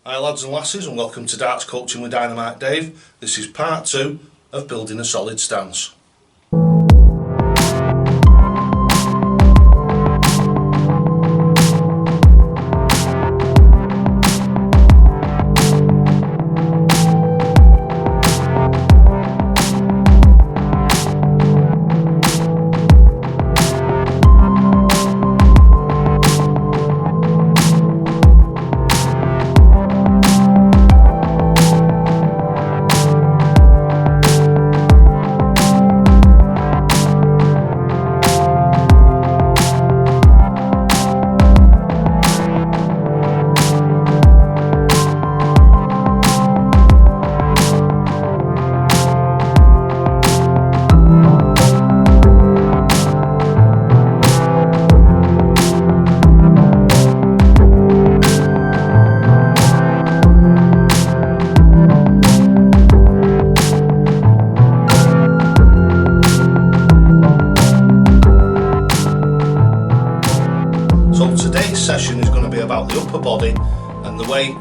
Hi lads and lasses, and welcome to Darts Coaching with Dynamite Dave. This is part 2 of building a solid stance. So today's session is going to be about the upper body and the way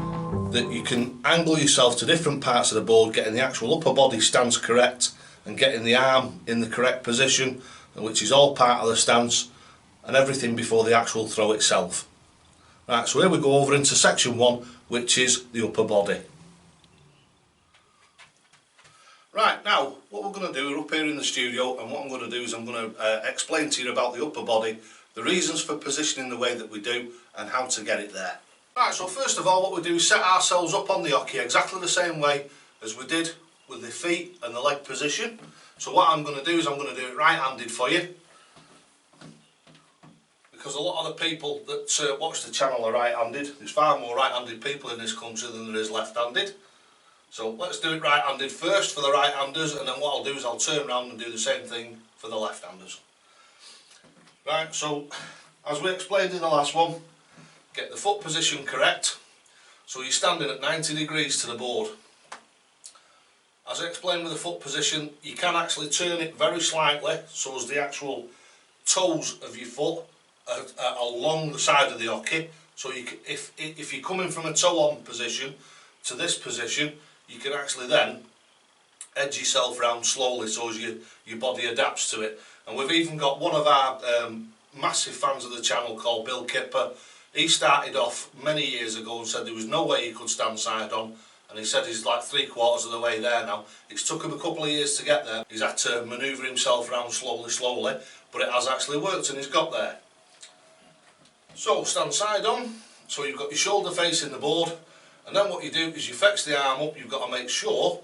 that you can angle yourself to different parts of the board, getting the actual upper body stance correct and getting the arm in the correct position, which is all part of the stance, and everything before the actual throw itself. Right, so here we go over into section 1, which is the upper body. Right, now what we're going to do, we're up here in the studio, and what I'm going to do is I'm going to explain to you about the upper body, the reasons for positioning the way that we do, and how to get it there. Right, so first of all what we do is set ourselves up on the hockey exactly the same way as we did with the feet and the leg position. So what I'm going to do is I'm going to do it right-handed for you, because a lot of the people that watch the channel are right-handed. There's far more right-handed people in this country than there is left-handed. So let's do it right-handed first for the right-handers, and then what I'll do is I'll turn around and do the same thing for the left-handers. Right, so as we explained in the last one, get the foot position correct, so you're standing at 90 degrees to the board. As I explained with the foot position, you can actually turn it very slightly so as the actual toes of your foot are along the side of the hockey. So you can, if you're coming from a toe on position to this position, you can actually then edge yourself around slowly so as your body adapts to it. And we've even got one of our massive fans of the channel called Bill Kipper. He started off many years ago and said there was no way he could stand side on, and he said he's like 3/4 of the way there now. It's took him a couple of years to get there. He's had to manoeuvre himself around slowly, but it has actually worked and he's got there. So stand side on, so you've got your shoulder facing the board, and then what you do is you flex the arm up. You've got to make sure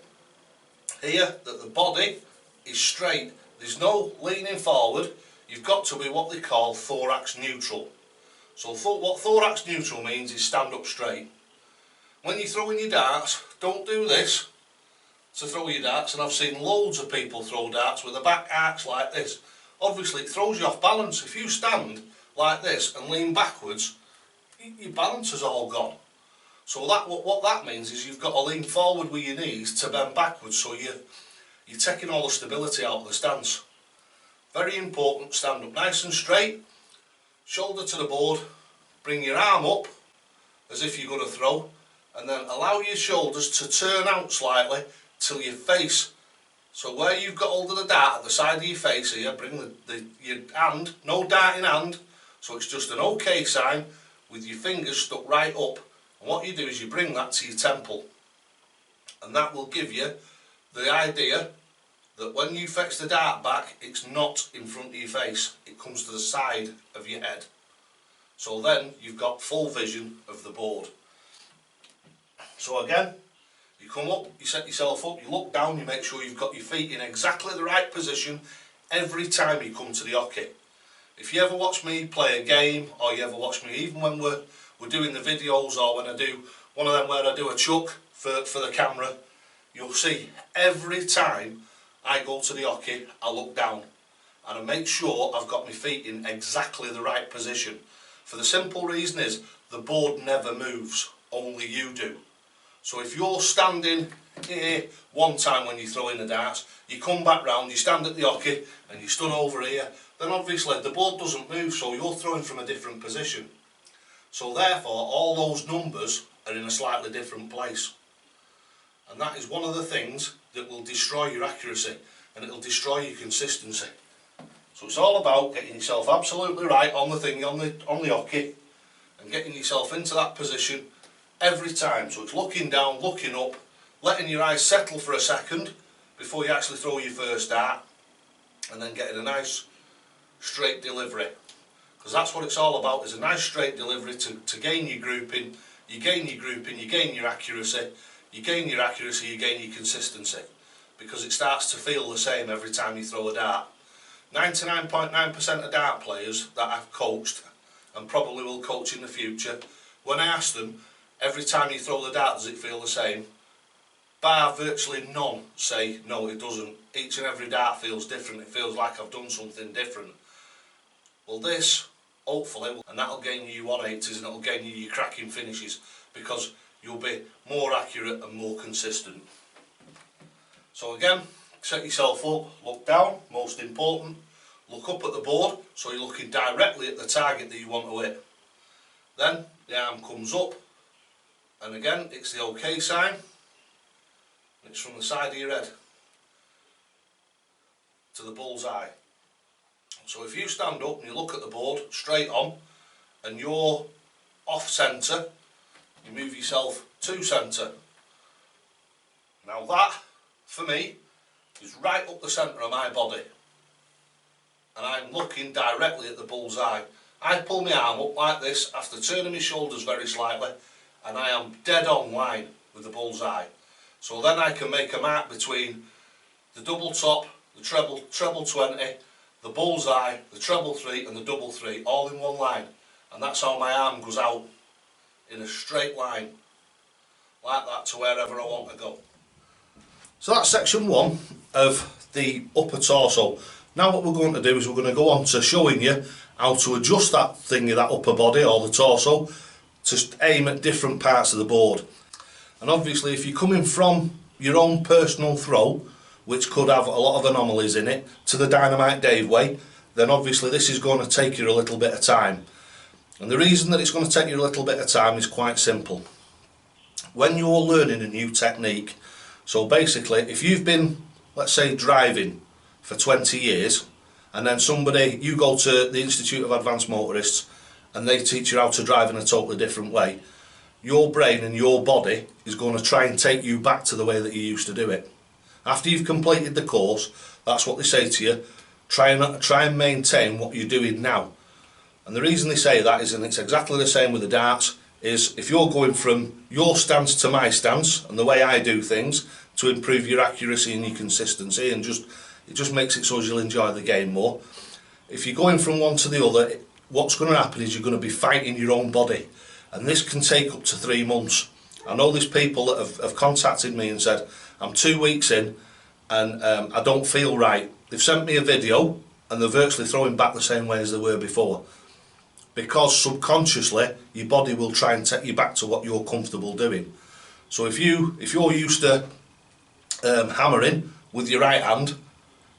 here that the body is straight. There's no leaning forward. You've got to be what they call thorax neutral. So what thorax neutral means is stand up straight. When you're throwing your darts, don't do this to throw your darts, and I've seen loads of people throw darts with the back arcs like this. Obviously it throws you off balance. If you stand like this and lean backwards, your balance is all gone. So what that means is you've got to lean forward with your knees to bend backwards, so you're taking all the stability out of the stance. Very important, stand up nice and straight, shoulder to the board, bring your arm up as if you're going to throw, and then allow your shoulders to turn out slightly till your face. So where you've got hold of the dart at the side of your face here, bring your hand, no dart in hand, so it's just an OK sign with your fingers stuck right up. And what you do is you bring that to your temple, and that will give you the idea that when you fetch the dart back, it's not in front of your face, it comes to the side of your head. So then you've got full vision of the board. So again, you come up, you set yourself up, you look down, you make sure you've got your feet in exactly the right position every time you come to the hockey. If you ever watch me play a game, or you ever watch me even when we're doing the videos, or when I do one of them where I do a chuck for the camera, you'll see every time I go to the hockey, I look down and I make sure I've got my feet in exactly the right position. For the simple reason is the board never moves, only you do. So if you're standing here one time when you throw in the darts, you come back round, you stand at the hockey and you stood over here, then obviously the board doesn't move, so you're throwing from a different position. So therefore all those numbers are in a slightly different place. And that is one of the things that will destroy your accuracy, and it'll destroy your consistency. So it's all about getting yourself absolutely right on the thing, on the hockey, and getting yourself into that position every time. So it's looking down, looking up, letting your eyes settle for a second before you actually throw your first dart, and then getting a nice straight delivery. Because that's what it's all about, is a nice straight delivery to gain your grouping. You gain your grouping, you gain your accuracy, you gain your accuracy, you gain your consistency. Because it starts to feel the same every time you throw a dart. 99.9% of dart players that I've coached, and probably will coach in the future, when I ask them, every time you throw the dart, does it feel the same? Bar virtually none say, no, it doesn't. Each and every dart feels different. It feels like I've done something different. Well, this, hopefully, and that'll gain you your 180s, and it'll gain you your cracking finishes, because you'll be more accurate and more consistent. So again, set yourself up, look down, most important, look up at the board, so you're looking directly at the target that you want to hit. Then the arm comes up, and again it's the OK sign, and it's from the side of your head to the bullseye. So if you stand up and you look at the board straight on, and you're off centre, you move yourself to centre. Now that, for me, is right up the centre of my body, and I'm looking directly at the bullseye. I pull my arm up like this after turning my shoulders very slightly, and I am dead on line with the bullseye. So then I can make a mark between the double top, the treble 20, the bullseye, the treble 3 and the double 3, all in one line. And that's how my arm goes out, in a straight line, like that, to wherever I want to go. So that's section 1 of the upper torso. Now what we're going to do is we're going to go on to showing you how to adjust that thingy, that upper body or the torso, to aim at different parts of the board. And obviously if you're coming from your own personal throw, which could have a lot of anomalies in it, to the Dynamite Dave way, then obviously this is going to take you a little bit of time. And the reason that it's going to take you a little bit of time is quite simple. When you're learning a new technique, so basically if you've been, let's say, driving for 20 years, and then you go to the Institute of Advanced Motorists and they teach you how to drive in a totally different way, your brain and your body is going to try and take you back to the way that you used to do it. After you've completed the course, that's what they say to you, try and maintain what you're doing now. And the reason they say that is, and it's exactly the same with the darts, is if you're going from your stance to my stance and the way I do things to improve your accuracy and your consistency, and it just makes it so you'll enjoy the game more. If you're going from one to the other, what's going to happen is you're going to be fighting your own body, and this can take up to 3 months. I know there's people that have contacted me and said, I'm 2 weeks in and I don't feel right. They've sent me a video and they're virtually throwing back the same way as they were before, because subconsciously your body will try and take you back to what you're comfortable doing. So if you're used to hammering with your right hand,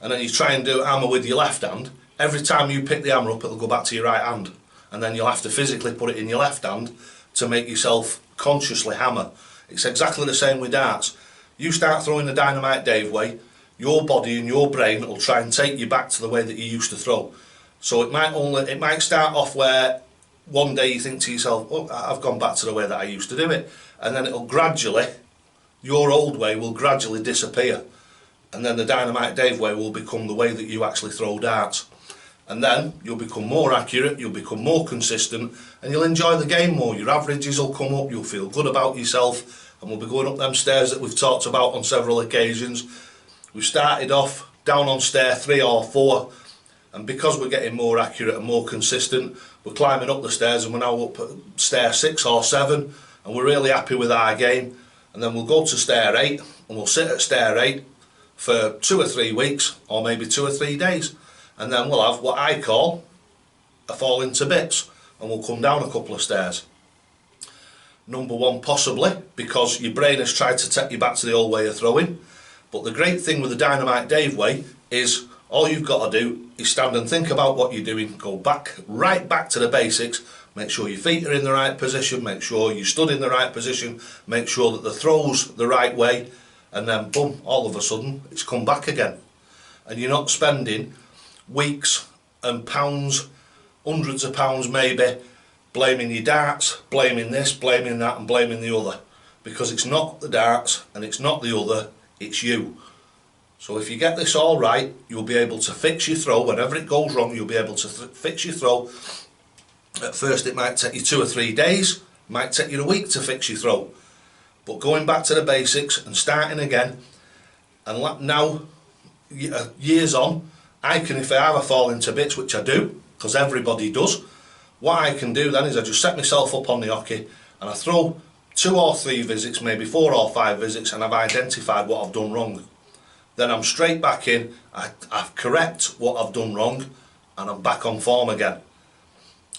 and then you try and do hammer with your left hand, every time you pick the hammer up it'll go back to your right hand, and then you'll have to physically put it in your left hand to make yourself consciously hammer. It's exactly the same with darts. You start throwing the Dynamite Dave way, your body and your brain will try and take you back to the way that you used to throw. So it might start off where one day you think to yourself, oh, I've gone back to the way that I used to do it, and then it'll gradually, your old way will gradually disappear, and then the Dynamite Dave way will become the way that you actually throw darts. And then you'll become more accurate, you'll become more consistent, and you'll enjoy the game more. Your averages will come up, you'll feel good about yourself, and we'll be going up them stairs that we've talked about on several occasions. We've started off down on stair 3 or 4, and because we're getting more accurate and more consistent, we're climbing up the stairs, and we're now up at stair 6 or 7, and we're really happy with our game. And then we'll go to stair 8, and we'll sit at stair 8 for 2 or 3 weeks, or maybe 2 or 3 days. And then we'll have what I call a fall into bits, and we'll come down a couple of stairs. Number 1 possibly because your brain has tried to take you back to the old way of throwing, but the great thing with the Dynamite Dave way is all you've got to do is stand and think about what you're doing, go back, right back to the basics, Make sure your feet are in the right position, make sure you stood in the right position, make sure that the throw's the right way, and then boom, all of a sudden it's come back again. And you're not spending weeks and pounds, hundreds of pounds maybe, blaming your darts, blaming this, blaming that and blaming the other. Because it's not the darts and it's not the other, it's you. So if you get this all right, you'll be able to fix your throw. Whenever it goes wrong, you'll be able to fix your throw. At first it might take you 2 or 3 days, might take you a week to fix your throw. But going back to the basics and starting again, and now, years on, I can, if I ever fall into bits, which I do, because everybody does, what I can do then is I just set myself up on the hockey and I throw 2 or 3 visits, maybe 4 or 5 visits, and I've identified what I've done wrong. Then I'm straight back in, I correct what I've done wrong, and I'm back on form again.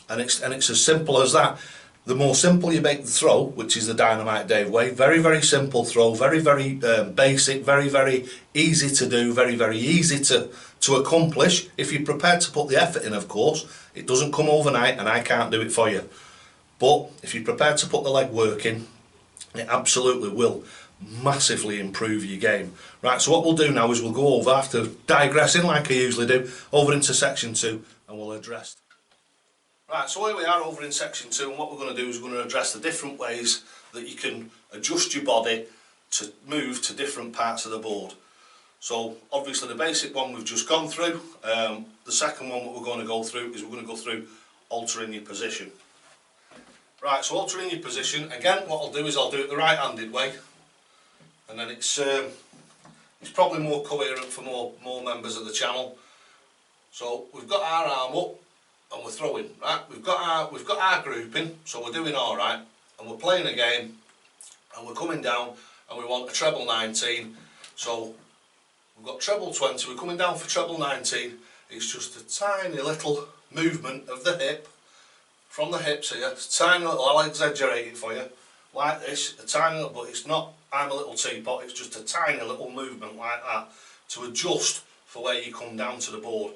And it's as simple as that. The more simple you make the throw, which is the Dynamite Dave way, very, very simple throw, very, very basic, very, very easy to do, very, very easy to accomplish. If you're prepared to put the effort in, of course. It doesn't come overnight and I can't do it for you. But if you're prepared to put the leg work in, it absolutely will massively improve your game. Right, so what we'll do now is we'll go over, after digressing like I usually do, over into section 2 and we'll address. Right, so here we are over in section 2, and what we're going to do is we're going to address the different ways that you can adjust your body to move to different parts of the board. So obviously the basic one we've just gone through. The second one that we're going to go through is we're going to go through altering your position. Right, so altering your position, again what I'll do is I'll do it the right-handed way, and then it's probably more coherent for more members of the channel. So we've got our arm up and we're throwing, right? We've got our grouping, so we're doing all right, and we're playing a game, and we're coming down, and we want a treble 19. So we've got treble 20. We're coming down for treble 19. It's just a tiny little movement of the hip, from the hips here. It's a tiny little. I'll exaggerate it for you, like this. A tiny little, but it's not. I'm a little teapot. It's just a tiny little movement like that to adjust for where you come down to the board.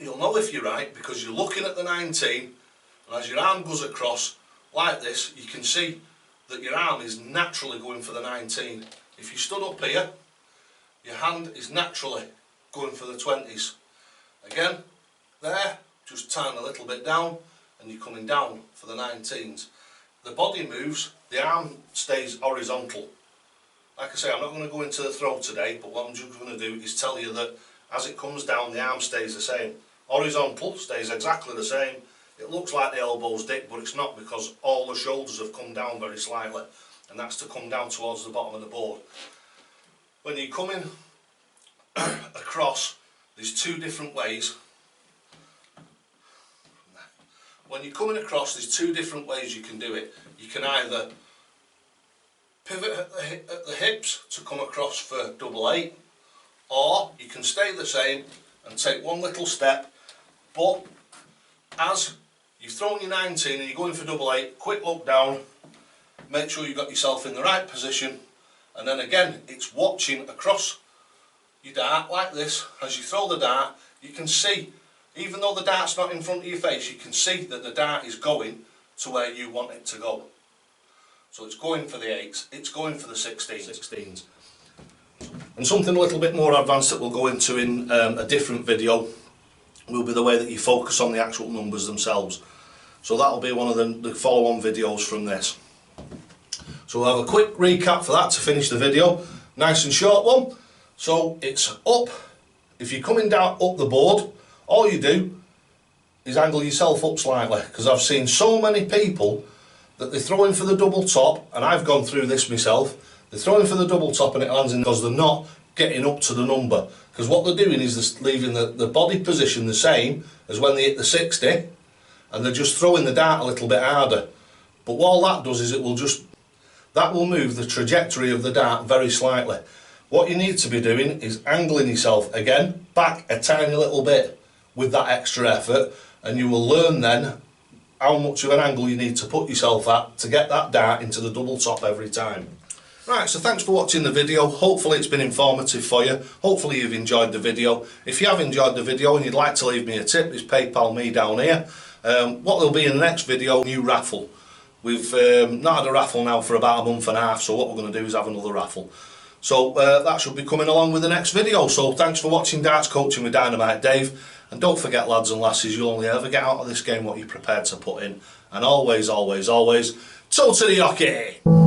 You'll know if you're right because you're looking at the 19, and as your arm goes across like this, you can see that your arm is naturally going for the 19. If you stood up here, your hand is naturally going for the 20s. Again, there, just turn a little bit down, and you're coming down for the 19s. The body moves, the arm stays horizontal. Like I say, I'm not going to go into the throw today, but what I'm just going to do is tell you that as it comes down, the arm stays the same. Horizontal stays exactly the same. It looks like the elbows dip, but it's not, because all the shoulders have come down very slightly, and that's to come down towards the bottom of the board. When you're coming across, there's 2 different ways. When you're coming across, there's 2 different ways you can do it. You can either pivot at the hips to come across for double 8, or you can stay the same and take one little step, but as you've thrown your 19 and you're going for double 8, quick look down, make sure you've got yourself in the right position, and then again it's watching across your dart like this. As you throw the dart, you can see, even though the dart's not in front of your face, you can see that the dart is going to where you want it to go. So it's going for the 8s, it's going for the 16s. And something a little bit more advanced that we'll go into in a different video will be the way that you focus on the actual numbers themselves. So that'll be one of the follow-on videos from this. So we'll have a quick recap for that to finish the video. Nice and short one. So it's up. If you're coming down up the board, all you do is angle yourself up slightly, because I've seen so many people that they're throwing for the double top, and I've gone through this myself. They're throwing for the double top and it lands in because they're not getting up to the number. Because what they're doing is they're leaving the body position the same as when they hit the 60, and they're just throwing the dart a little bit harder. But what all that does is that will move the trajectory of the dart very slightly. What you need to be doing is angling yourself again back a tiny little bit with that extra effort, and you will learn then how much of an angle you need to put yourself at to get that dart into the double top every time. Right, so thanks for watching the video. Hopefully it's been informative for you. Hopefully you've enjoyed the video. If you have enjoyed the video and you'd like to leave me a tip, it's PayPal me down here. What there'll be in the next video, new raffle. We've not had a raffle now for about a month and a half, so what we're going to do is have another raffle. So that should be coming along with the next video. So thanks for watching Darts Coaching with Dynamite Dave. And don't forget, lads and lasses, you'll only ever get out of this game what you're prepared to put in. And always, always, always, toe to the hockey!